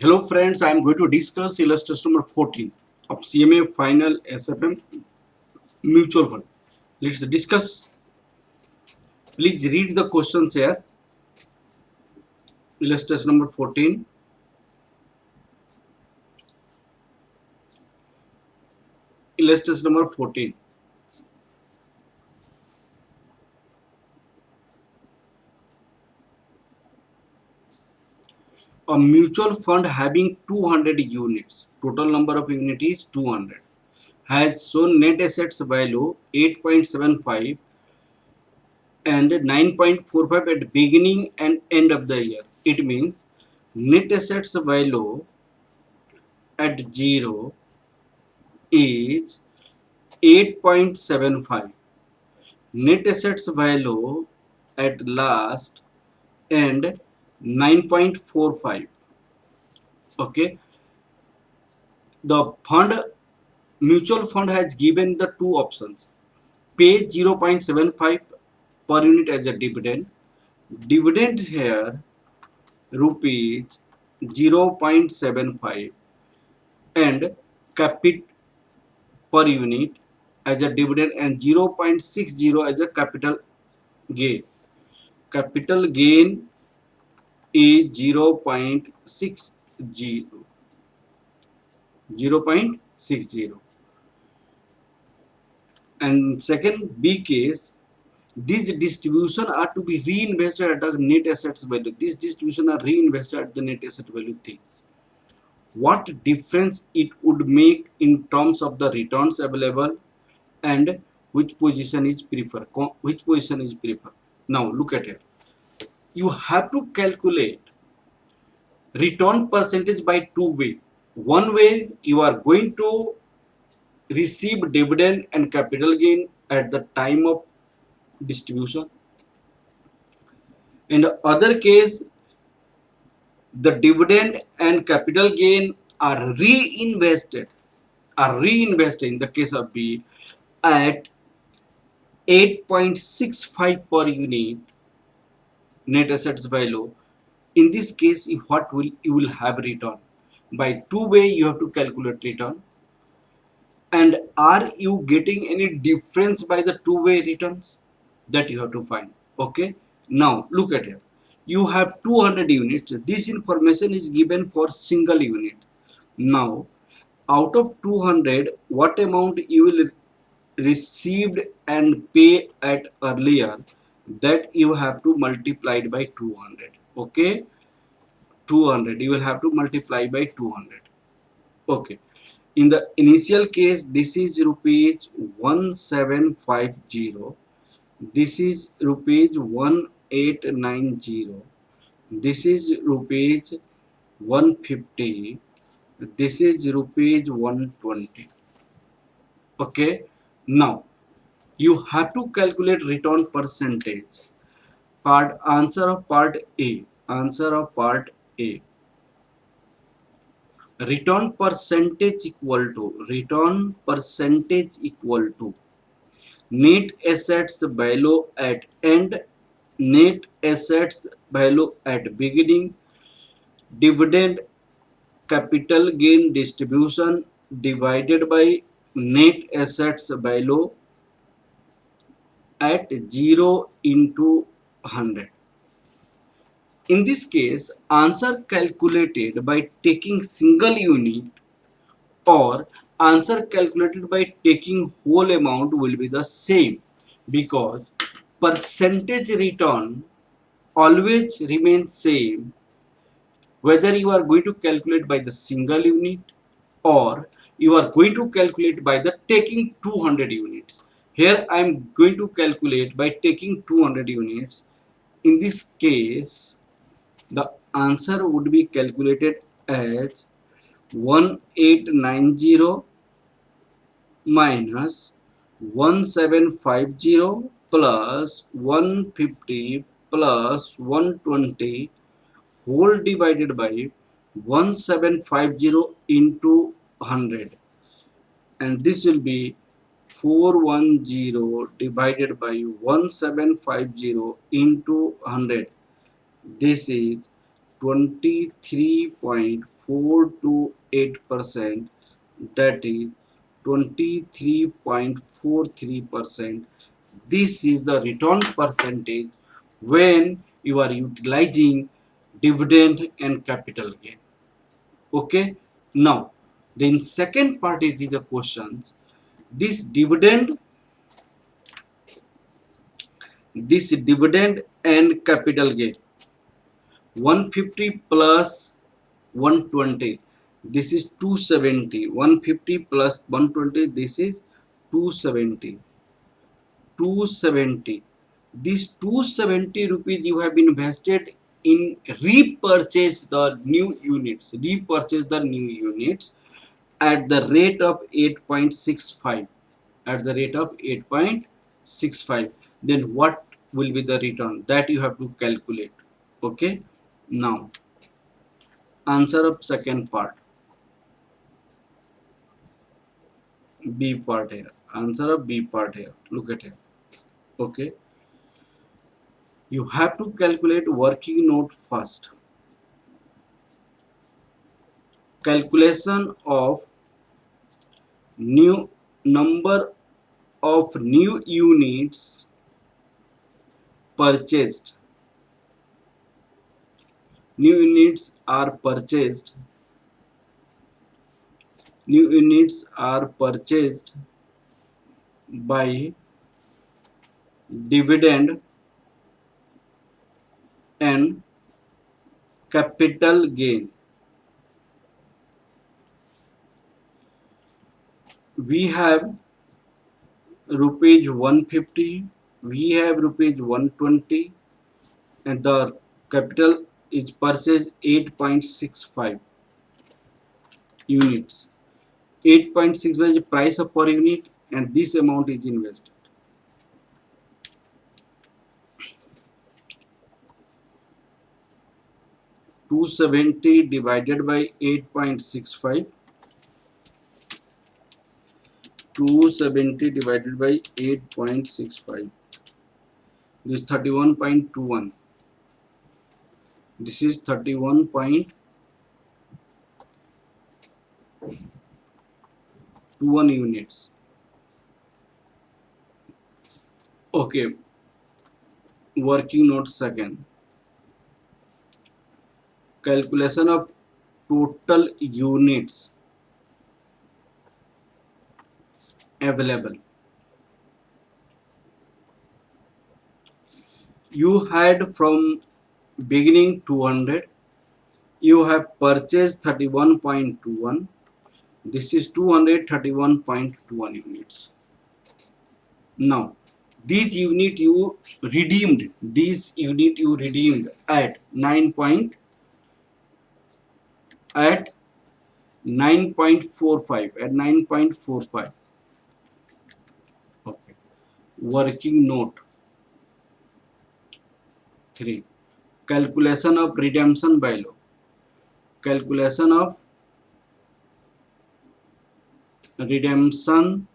Hello friends, I am going to discuss illustration number 14 of CMA Final SFM Mutual Fund. Let's discuss. Please read the questions here. Illustration number 14. Illustration number 14. A mutual fund having 200 units, total number of units is 200, has shown net assets value 8.75 and 9.45 at beginning and end of the year. It means net assets value at 0 is 8.75, net assets value at last and 9.45. Okay, the fund mutual fund has given the two options: pay 0.75 per unit as a dividend. Dividend here rupees 0.75 and capit per unit as a dividend and 0.60 as a capital gain. Capital gain is 0.60. 0.60. And second B case, these distribution are to be reinvested at the net assets value. These distribution are reinvested at the net asset value things. What difference it would make in terms of the returns available and which position is preferred? Which position is preferred? Now look at it. You have to calculate return percentage by two ways. One way, you are going to receive dividend and capital gain at the time of distribution. In the other case, the dividend and capital gain are reinvested in the case of B at 8.65 per unit net assets value. In this case, you will have return. By two way you have to calculate return. And are you getting any difference by the two-way returns? That you have to find. Okay. Now look at it. You have 200 units. This information is given for single unit. Now out of 200, what amount you will received and pay at earlier, that you have to multiply it by 200. Okay. 200 you will have to multiply by 200. Okay. In the initial case, this is rupees 1750. This is rupees 1890. This is rupees 150. This is rupees 120. Okay. Now you have to calculate return percentage. Answer of part A. Answer of part A. Return percentage equal to net assets value at end, net assets value at beginning, dividend capital gain distribution divided by net assets value at 0 into 100. In this case, answer calculated by taking single unit or answer calculated by taking whole amount will be the same, because percentage return always remains same whether you are going to calculate by the single unit or you are going to calculate by the taking 200 units. Here I am going to calculate by taking 200 units. In this case, the answer would be calculated as 1890 minus 1750 plus 150 plus 120 whole divided by 1750 into 100, and this will be 410 divided by 1750 into 100. This is 23.428%, that is 23.43%. This is the return percentage when you are utilizing dividend and capital gain. Okay, now the second part it is a questions. This dividend and capital gain 150 plus 120, this is 270. 150 plus 120, this is 270. 270, this 270 rupees you have invested in repurchase the new units at the rate of 8.65, at the rate of 8.65, then what will be the return that you have to calculate. Okay, now answer of second part, B part here, answer of B part here, look at it. Okay, you have to calculate working note first. Calculation of new number of new units purchased. New units are purchased. New units are purchased by dividend and capital gain. We have rupees 150, we have rupees 120, and the capital is purchased 8.65 units. 8.65 is the price of per unit, and this amount is invested. 270 divided by 8.65. 270 divided by 8.65. This is 31.21. This is 31.21 units. Okay, working note second. Calculation of total units available. You had from beginning 200, you have purchased 31.21. This is 231.21 units. Now these unit you redeemed, at 9.45, at 9.45. Okay, working note 3, calculation of redemption value. Calculation of redemption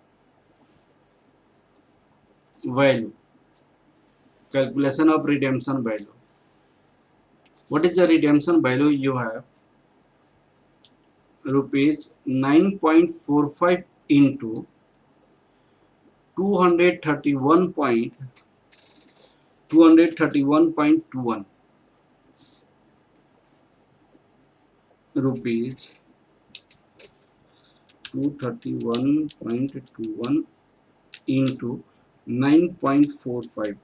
value. Calculation of redemption value. What is the redemption value? You have rupees 9.45 into 231.21 rupees, 231.21 into 9.45,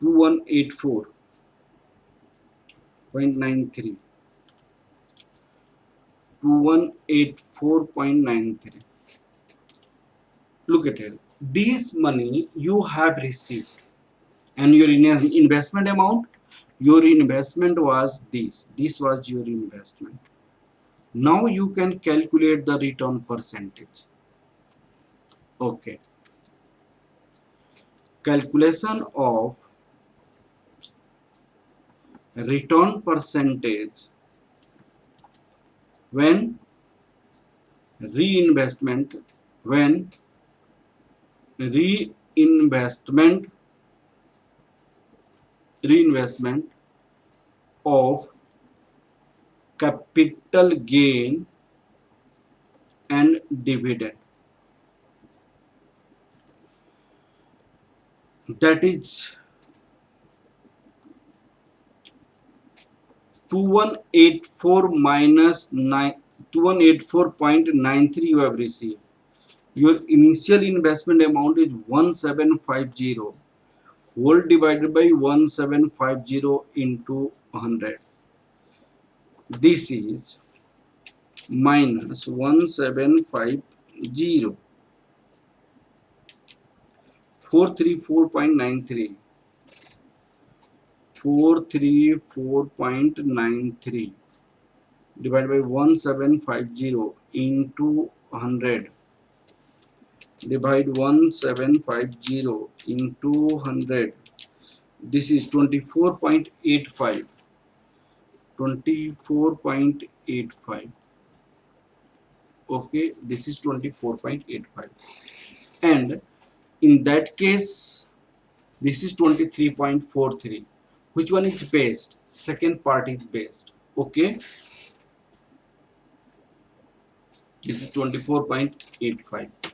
2184.93, 2184.93. Look at it, this money you have received, and your investment amount, your investment was this was your investment. Now you can calculate the return percentage. Okay, calculation of return percentage when reinvestment reinvestment of capital gain and dividend. That is 2184 minus 9 2184.93 you have received. Your initial investment amount is 1750 whole divided by 1750 into 100. This is minus 1750 434.93 434.93 divided by 1750 into 100 divide 1750 into 100. This is 24.85. 24.85. Okay, this is 24.85. And in that case, this is 23.43. Which one is best? Second part is best. Okay, this is 24.85.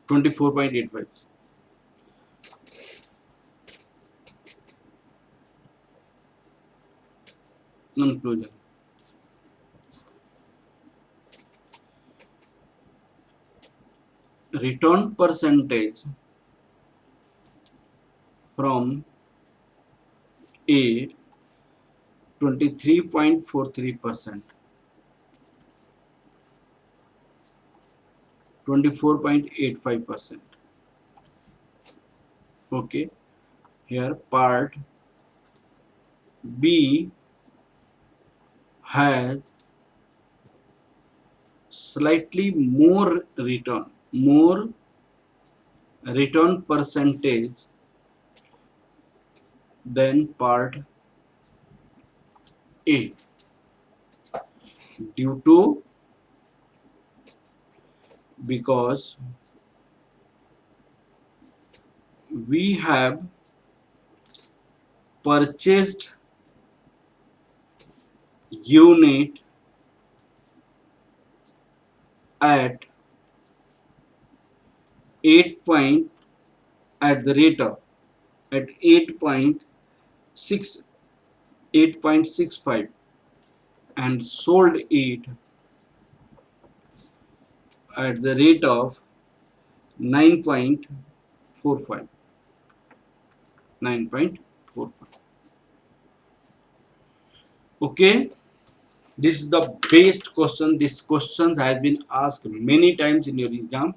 24.85. Conclusion. Return percentage from A 23.43%, 24.85%. Okay, here part B has slightly more return percentage than part A due to because we have purchased unit at 8 point at the rate of at 8.6 8.65 and sold it at the rate of 9.45. 9.45. Okay, this is the best question. This question has been asked many times in your exam.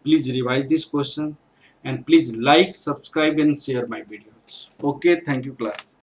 Please revise these questions and please like, subscribe and share my videos. Okay, thank you class.